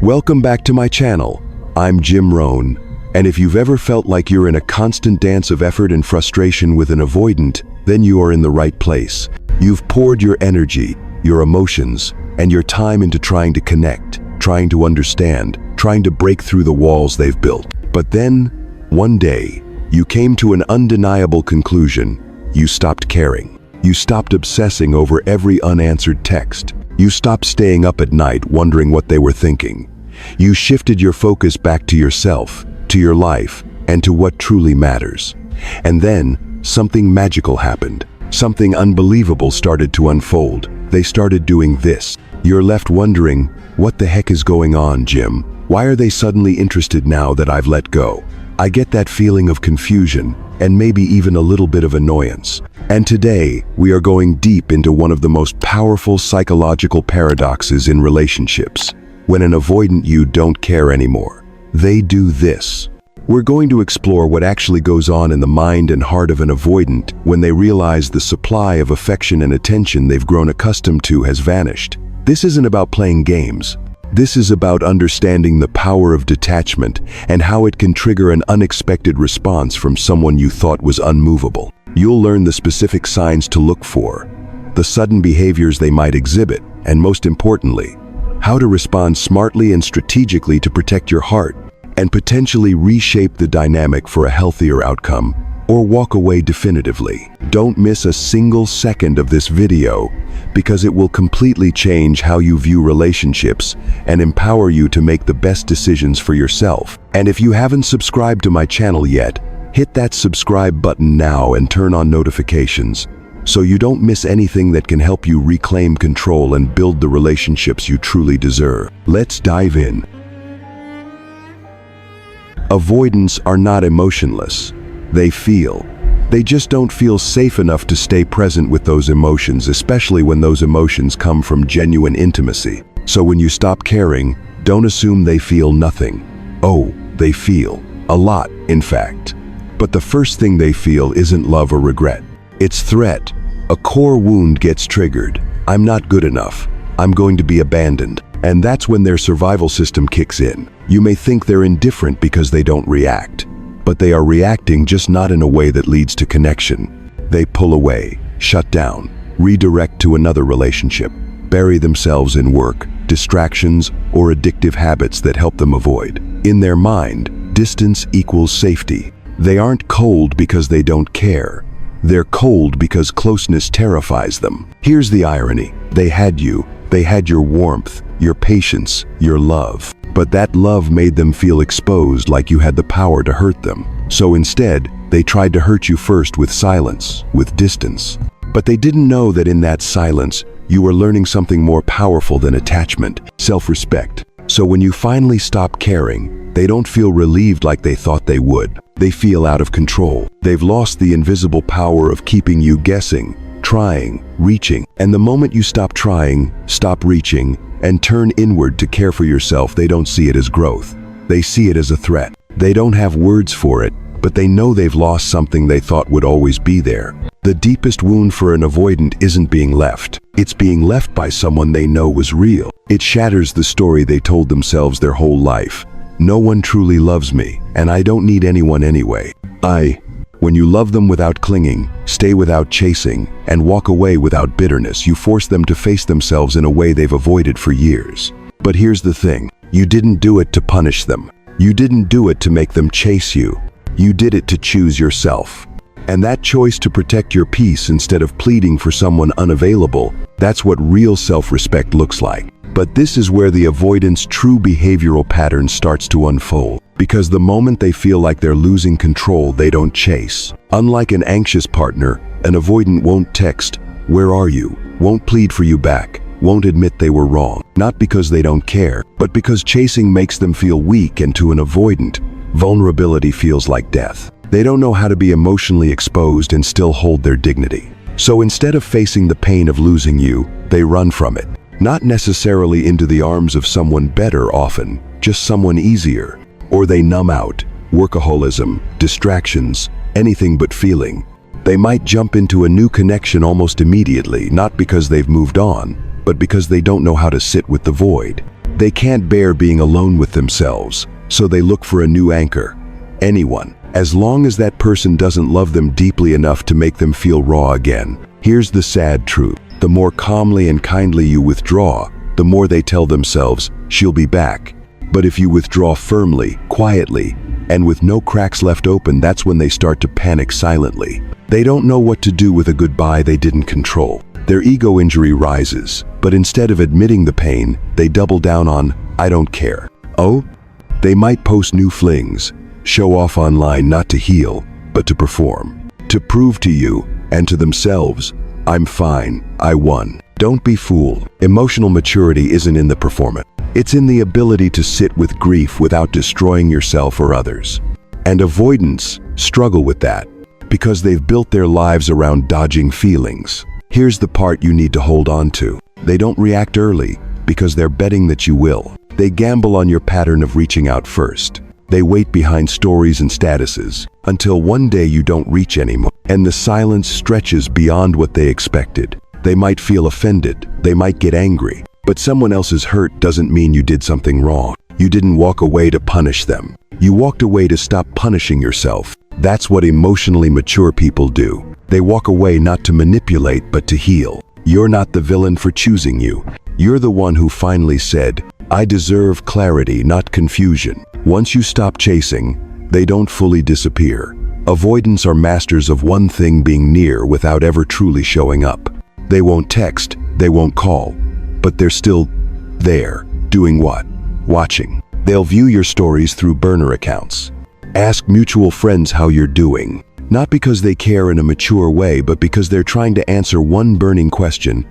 Welcome back to my channel. I'm Jim Rohn, and if you've ever felt like you're in a constant dance of effort and frustration with an avoidant, then you are in the right place. You've poured your energy, your emotions, and your time into trying to connect, trying to understand, trying to break through the walls they've built. But then, one day, you came to an undeniable conclusion. You stopped caring. You stopped obsessing over every unanswered text. You stopped staying up at night wondering what they were thinking. You shifted your focus back to yourself, to your life, and to what truly matters. And then, something magical happened. Something unbelievable started to unfold. They started doing this. You're left wondering, what the heck is going on, Jim? Why are they suddenly interested now that I've let go? I get that feeling of confusion, and maybe even a little bit of annoyance. And today, we are going deep into one of the most powerful psychological paradoxes in relationships. When an avoidant you don't care anymore, they do this. We're going to explore what actually goes on in the mind and heart of an avoidant when they realize the supply of affection and attention they've grown accustomed to has vanished. This isn't about playing games. This is about understanding the power of detachment and how it can trigger an unexpected response from someone you thought was unmovable. You'll learn the specific signs to look for, the sudden behaviors they might exhibit, and most importantly, how to respond smartly and strategically to protect your heart and potentially reshape the dynamic for a healthier outcome, or walk away definitively. Don't miss a single second of this video, because it will completely change how you view relationships and empower you to make the best decisions for yourself. And if you haven't subscribed to my channel yet, hit that subscribe button now and turn on notifications so you don't miss anything that can help you reclaim control and build the relationships you truly deserve. Let's dive in. Avoidants are not emotionless. They feel. They just don't feel safe enough to stay present with those emotions, especially when those emotions come from genuine intimacy. So when you stop caring, don't assume they feel nothing. Oh, they feel. A lot, in fact. But the first thing they feel isn't love or regret. It's threat. A core wound gets triggered. I'm not good enough. I'm going to be abandoned. And that's when their survival system kicks in. You may think they're indifferent because they don't react. But they are reacting, just not in a way that leads to connection. They pull away, shut down, redirect to another relationship, bury themselves in work, distractions, or addictive habits that help them avoid. In their mind, distance equals safety. They aren't cold because they don't care. They're cold because closeness terrifies them. Here's the irony. They had you. They had your warmth, your patience, your love. But that love made them feel exposed, like you had the power to hurt them. So instead, they tried to hurt you first with silence, with distance. But they didn't know that in that silence, you were learning something more powerful than attachment, self-respect. So when you finally stop caring, they don't feel relieved like they thought they would. They feel out of control. They've lost the invisible power of keeping you guessing, trying, reaching. And the moment you stop trying, stop reaching, and turn inward to care for yourself, they don't see it as growth. They see it as a threat. They don't have words for it, but they know they've lost something they thought would always be there. The deepest wound for an avoidant isn't being left. It's being left by someone they know was real. It shatters the story they told themselves their whole life. No one truly loves me, and I don't need anyone anyway. When you love them without clinging, stay without chasing, and walk away without bitterness, you force them to face themselves in a way they've avoided for years. But here's the thing. You didn't do it to punish them. You didn't do it to make them chase you. You did it to choose yourself. And that choice to protect your peace instead of pleading for someone unavailable, that's what real self-respect looks like. But this is where the avoidant's true behavioral pattern starts to unfold. Because the moment they feel like they're losing control, they don't chase. Unlike an anxious partner, an avoidant won't text, "Where are you?" Won't plead for you back, won't admit they were wrong. Not because they don't care, but because chasing makes them feel weak, and to an avoidant, vulnerability feels like death. They don't know how to be emotionally exposed and still hold their dignity. So instead of facing the pain of losing you, they run from it. Not necessarily into the arms of someone better often, just someone easier. Or they numb out, workaholism, distractions, anything but feeling. They might jump into a new connection almost immediately, not because they've moved on, but because they don't know how to sit with the void. They can't bear being alone with themselves, so they look for a new anchor. Anyone, as long as that person doesn't love them deeply enough to make them feel raw again. Here's the sad truth. The more calmly and kindly you withdraw, the more they tell themselves, she'll be back. But if you withdraw firmly, quietly, and with no cracks left open, that's when they start to panic silently. They don't know what to do with a goodbye they didn't control. Their ego injury rises, but instead of admitting the pain, they double down on, I don't care. Oh? They might post new flings, show off online not to heal, but to perform. To prove to you, and to themselves, I'm fine, I won. Don't be fooled. Emotional maturity isn't in the performance. It's in the ability to sit with grief without destroying yourself or others. And avoidants struggle with that, because they've built their lives around dodging feelings. Here's the part you need to hold on to. They don't react early, because they're betting that you will. They gamble on your pattern of reaching out first. They wait behind stories and statuses, until one day you don't reach anymore, and the silence stretches beyond what they expected. They might feel offended, they might get angry, but someone else's hurt doesn't mean you did something wrong. You didn't walk away to punish them. You walked away to stop punishing yourself. That's what emotionally mature people do. They walk away not to manipulate, but to heal. You're not the villain for choosing you. You're the one who finally said, I deserve clarity, not confusion. Once you stop chasing, they don't fully disappear. Avoidants are masters of one thing: being near without ever truly showing up. They won't text, they won't call, but they're still there. Doing what? Watching. They'll view your stories through burner accounts. Ask mutual friends how you're doing. Not because they care in a mature way, but because they're trying to answer one burning question.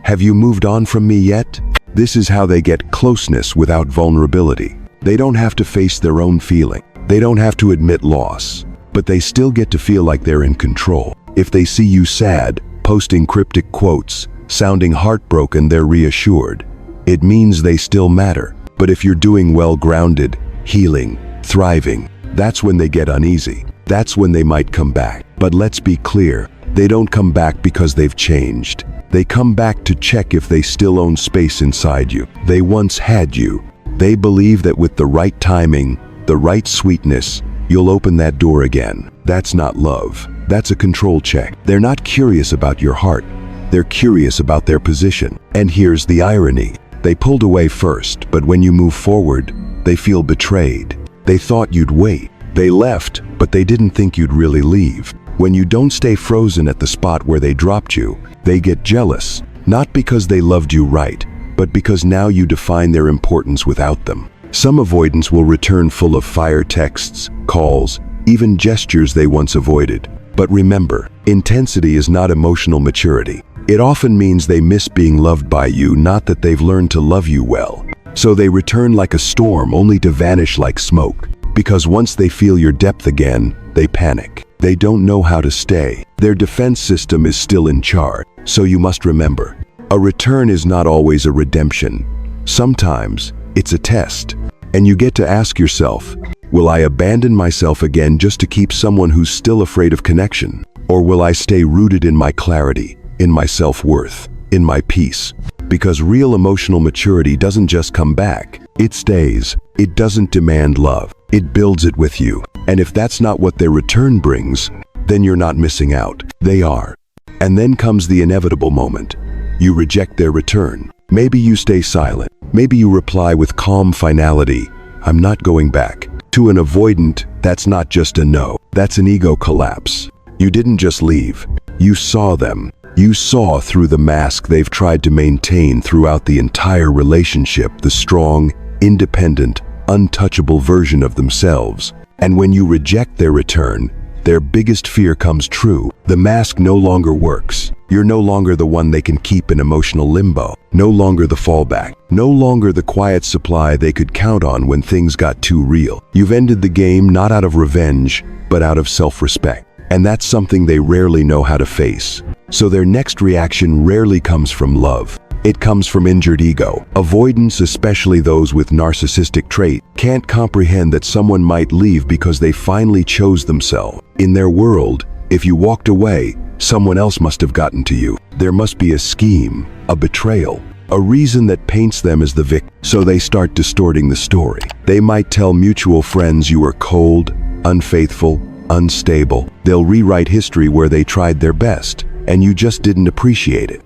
Have you moved on from me yet? This is how they get closeness without vulnerability. They don't have to face their own feeling. They don't have to admit loss, but they still get to feel like they're in control. If they see you sad, posting cryptic quotes, sounding heartbroken, they're reassured. It means they still matter. But if you're doing well, grounded, healing, thriving, that's when they get uneasy. That's when they might come back. But let's be clear, they don't come back because they've changed. They come back to check if they still own space inside you. They once had you. They believe that with the right timing, the right sweetness, you'll open that door again. That's not love. That's a control check. They're not curious about your heart. They're curious about their position. And here's the irony. They pulled away first, but when you move forward, they feel betrayed. They thought you'd wait. They left, but they didn't think you'd really leave. When you don't stay frozen at the spot where they dropped you, they get jealous. Not because they loved you right, but because now you define their importance without them. Some avoidants will return full of fire texts, calls, even gestures they once avoided. But remember, intensity is not emotional maturity. It often means they miss being loved by you, not that they've learned to love you well. So they return like a storm, only to vanish like smoke. Because once they feel your depth again, they panic. They don't know how to stay. Their defense system is still in charge. So you must remember, a return is not always a redemption. Sometimes it's a test. And you get to ask yourself, will I abandon myself again just to keep someone who's still afraid of connection? Or will I stay rooted in my clarity, in my self-worth, in my peace? Because real emotional maturity doesn't just come back. It stays. It doesn't demand love. It builds it with you. And if that's not what their return brings, then you're not missing out. They are. And then comes the inevitable moment. You reject their return. Maybe you stay silent. Maybe you reply with calm finality, I'm not going back. To an avoidant, that's not just a no. That's an ego collapse. You didn't just leave. You saw them. You saw through the mask they've tried to maintain throughout the entire relationship, the strong, independent, untouchable version of themselves. And when you reject their return, their biggest fear comes true. The mask no longer works. You're no longer the one they can keep in emotional limbo. No longer the fallback. No longer the quiet supply they could count on when things got too real. You've ended the game not out of revenge, but out of self-respect. And that's something they rarely know how to face. So their next reaction rarely comes from love. It comes from injured ego. Avoidants, especially those with narcissistic traits, can't comprehend that someone might leave because they finally chose themselves. In their world, if you walked away, someone else must have gotten to you. There must be a scheme, a betrayal. a reason that paints them as the victim. So they start distorting the story. They might tell mutual friends you were cold, unfaithful, unstable. They'll rewrite history where they tried their best, and you just didn't appreciate it.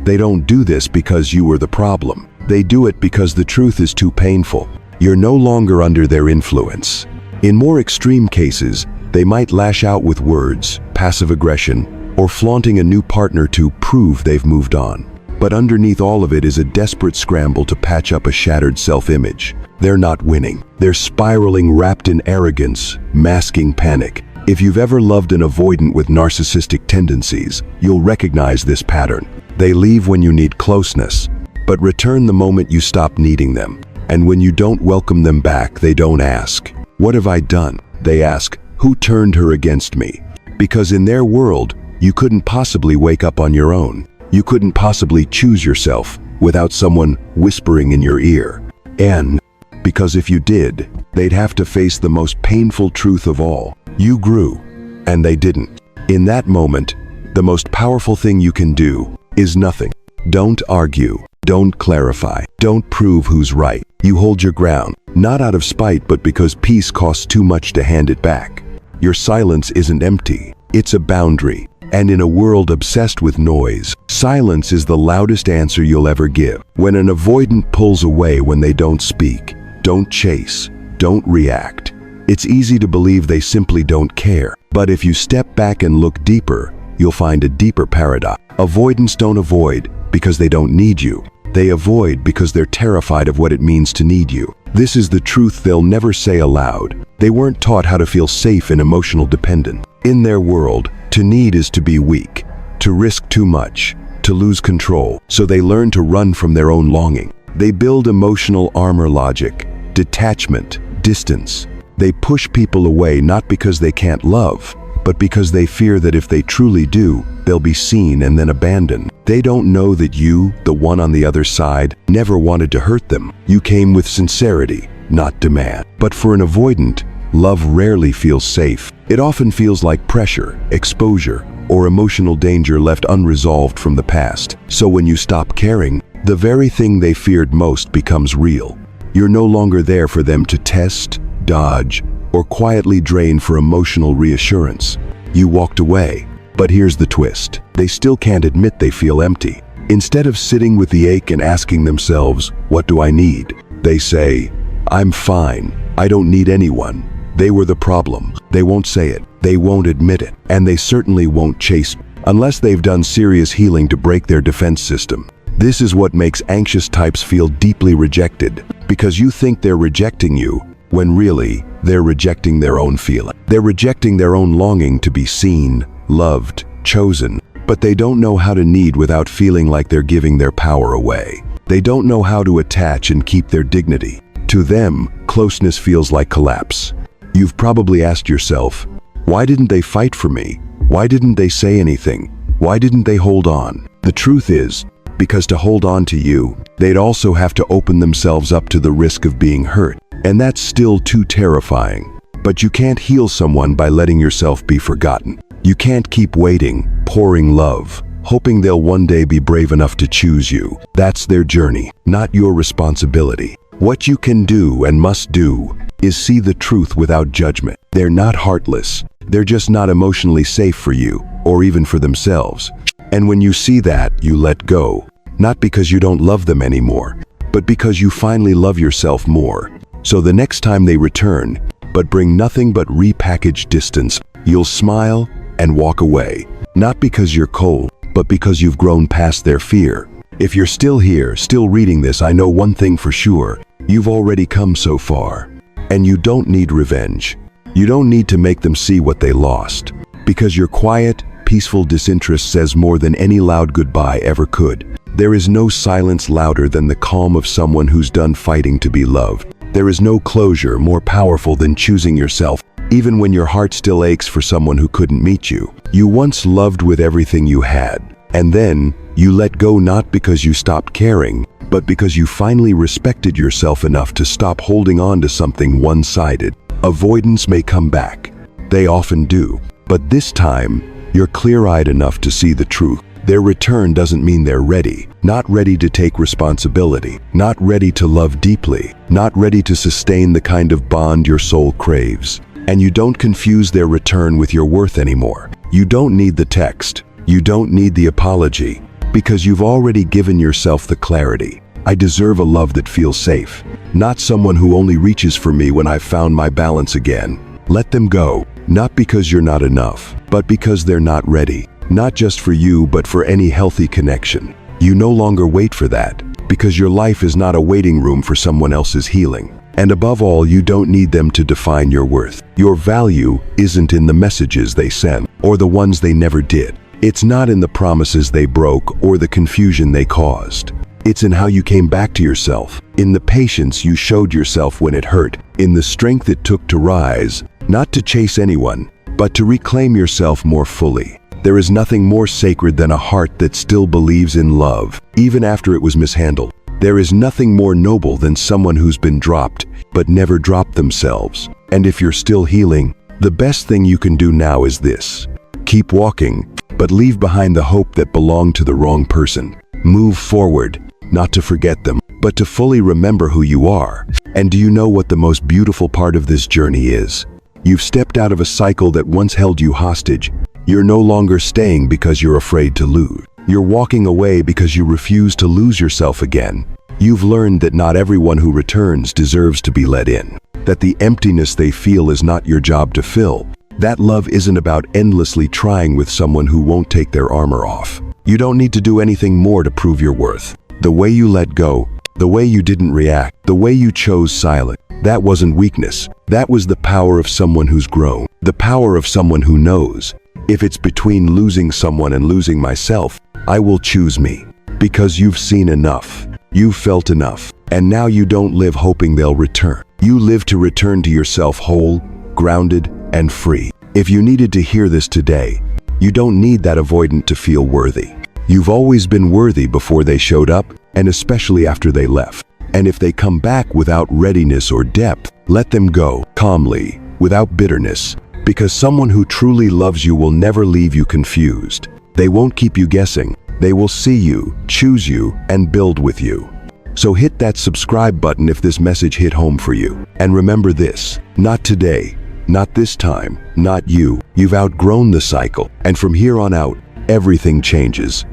They don't do this because you were the problem. They do it because the truth is too painful. You're no longer under their influence. In more extreme cases, they might lash out with words, passive aggression, or flaunting a new partner to prove they've moved on. But underneath all of it is a desperate scramble to patch up a shattered self-image. They're not winning. They're spiraling, wrapped in arrogance, masking panic. If you've ever loved an avoidant with narcissistic tendencies, you'll recognize this pattern. They leave when you need closeness, but return the moment you stop needing them. And when you don't welcome them back, they don't ask, "What have I done?" They ask, "Who turned her against me?" Because in their world, you couldn't possibly wake up on your own. You couldn't possibly choose yourself without someone whispering in your ear. And because if you did, they'd have to face the most painful truth of all. You grew, and they didn't. In that moment, the most powerful thing you can do is nothing. Don't argue. Don't clarify. Don't prove who's right. You hold your ground, not out of spite, but because peace costs too much to hand it back. Your silence isn't empty. It's a boundary. And in a world obsessed with noise, silence is the loudest answer you'll ever give. When an avoidant pulls away when they don't speak, don't chase, don't react, it's easy to believe they simply don't care. But if you step back and look deeper, you'll find a deeper paradox. Avoidants don't avoid because they don't need you. They avoid because they're terrified of what it means to need you. This is the truth they'll never say aloud. They weren't taught how to feel safe in emotional dependence. In their world, to need is to be weak, to risk too much, to lose control. So they learn to run from their own longing. They build emotional armor, logic, detachment, distance. They push people away not because they can't love, but because they fear that if they truly do, they'll be seen and then abandoned. They don't know that you, the one on the other side, never wanted to hurt them. You came with sincerity, not demand. But for an avoidant, love rarely feels safe. It often feels like pressure, exposure, or emotional danger left unresolved from the past. So when you stop caring, the very thing they feared most becomes real. You're no longer there for them to test, dodge, or quietly drain for emotional reassurance. You walked away. But here's the twist. They still can't admit they feel empty. Instead of sitting with the ache and asking themselves, "What do I need?" they say, "I'm fine. I don't need anyone." They were the problem. They won't say it. They won't admit it. And they certainly won't chase unless they've done serious healing to break their defense system. This is what makes anxious types feel deeply rejected, because you think they're rejecting you, when really, they're rejecting their own feeling. They're rejecting their own longing to be seen, loved, chosen, but they don't know how to need without feeling like they're giving their power away. They don't know how to attach and keep their dignity. To them, closeness feels like collapse. You've probably asked yourself, why didn't they fight for me? Why didn't they say anything? Why didn't they hold on? The truth is, because to hold on to you, they'd also have to open themselves up to the risk of being hurt. And that's still too terrifying. But you can't heal someone by letting yourself be forgotten. You can't keep waiting, pouring love, hoping they'll one day be brave enough to choose you. That's their journey, not your responsibility. What you can do and must do is see the truth without judgment. They're not heartless. They're just not emotionally safe for you, or even for themselves. And when you see that, you let go. Not because you don't love them anymore, but because you finally love yourself more. So the next time they return, but bring nothing but repackaged distance, you'll smile and walk away. Not because you're cold, but because you've grown past their fear. If you're still here, still reading this, I know one thing for sure. You've already come so far. And you don't need revenge. You don't need to make them see what they lost. Because your quiet, peaceful disinterest says more than any loud goodbye ever could. There is no silence louder than the calm of someone who's done fighting to be loved. There is no closure more powerful than choosing yourself, even when your heart still aches for someone who couldn't meet you. You once loved with everything you had, and then you let go not because you stopped caring, but because you finally respected yourself enough to stop holding on to something one-sided. Avoidance may come back. They often do. But this time, you're clear-eyed enough to see the truth. Their return doesn't mean they're ready. Not ready to take responsibility. Not ready to love deeply. Not ready to sustain the kind of bond your soul craves. And you don't confuse their return with your worth anymore. You don't need the text. You don't need the apology. Because you've already given yourself the clarity. I deserve a love that feels safe. Not someone who only reaches for me when I've found my balance again. Let them go. Not because you're not enough, but because they're not ready. Not just for you, but for any healthy connection. You no longer wait for that, because your life is not a waiting room for someone else's healing. And above all, you don't need them to define your worth. Your value isn't in the messages they send, or the ones they never did. It's not in the promises they broke or the confusion they caused. It's in how you came back to yourself, in the patience you showed yourself when it hurt, in the strength it took to rise, not to chase anyone, but to reclaim yourself more fully. There is nothing more sacred than a heart that still believes in love, even after it was mishandled. There is nothing more noble than someone who's been dropped, but never dropped themselves. And if you're still healing, the best thing you can do now is this. Keep walking, but leave behind the hope that belonged to the wrong person. Move forward, not to forget them, but to fully remember who you are. And do you know what the most beautiful part of this journey is? You've stepped out of a cycle that once held you hostage. You're no longer staying because you're afraid to lose. You're walking away because you refuse to lose yourself again. You've learned that not everyone who returns deserves to be let in. That the emptiness they feel is not your job to fill. That love isn't about endlessly trying with someone who won't take their armor off. You don't need to do anything more to prove your worth. The way you let go, the way you didn't react, the way you chose silence, that wasn't weakness. That was the power of someone who's grown. The power of someone who knows. If it's between losing someone and losing myself, I will choose me. Because you've seen enough. You've felt enough. And now you don't live hoping they'll return. You live to return to yourself whole, grounded, and free. If you needed to hear this today, you don't need that avoidant to feel worthy. You've always been worthy before they showed up, and especially after they left. And if they come back without readiness or depth, let them go, calmly, without bitterness. Because someone who truly loves you will never leave you confused. They won't keep you guessing. They will see you, choose you, and build with you. So hit that subscribe button if this message hit home for you. And remember this, not today, not this time, not you. You've outgrown the cycle. And from here on out, everything changes.